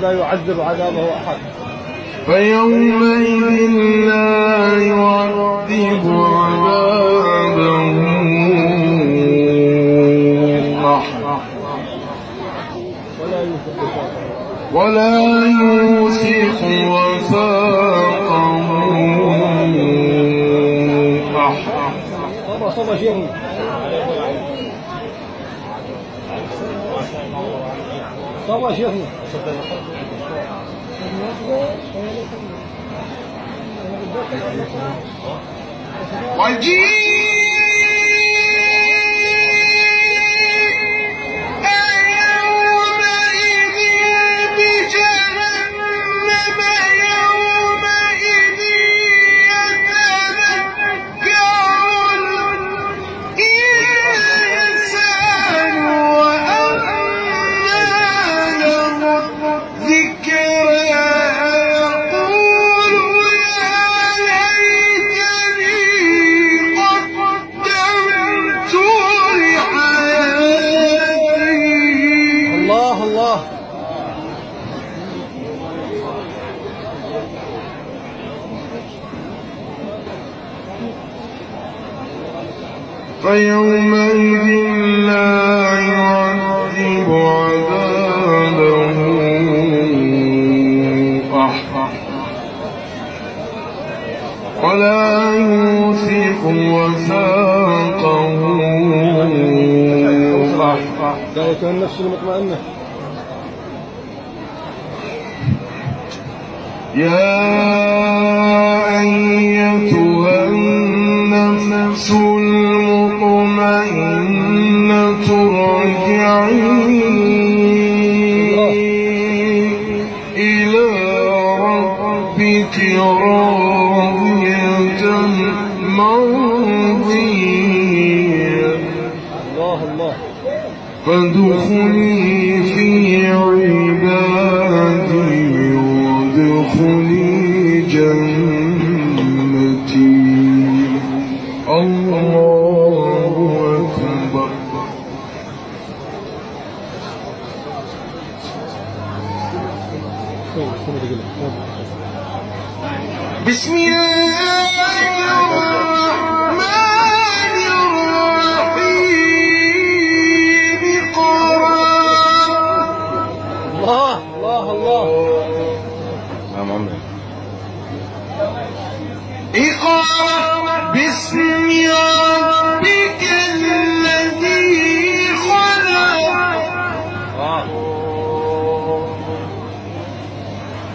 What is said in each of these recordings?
لا يعذب عذابه أحد فيومئذ لا يعذب عذابه أحد ولا يوثق وثاقه أحد. صبا شيخي صبا شيخي فيومئذ لا يعذب عذابه أحد ولا يوثق وثاقه أحد. ذلك النفس المطمئنة. يا أيتها النفس المطمئنة ارجعي إلى ربك راضية مرضية فادخلي في عبادي وادخلي جنتي. الله أكبر. بسم الله الرحمن الرحيم. الله الله الله. نعم عمري. اقرأ باسم ربك الذي خلق.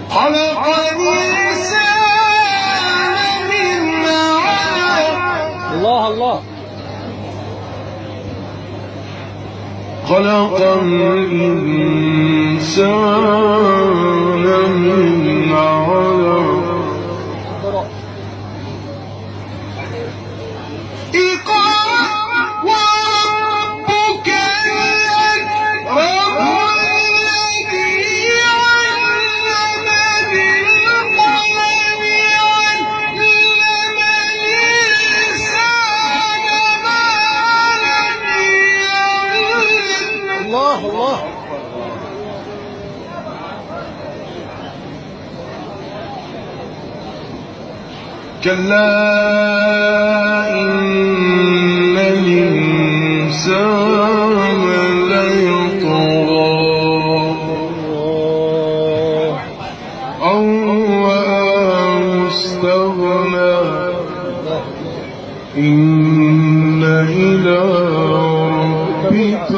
خلق الإنسان من علق. الله الله. خلق الإنسان من علق. اقرأ وربك الأكرم الذي علم بالقلم علم الإنسان ما لم يعلم. الله الله. كلا إن الإنسان ليطغى أن رآه استغنى إن إلى ربك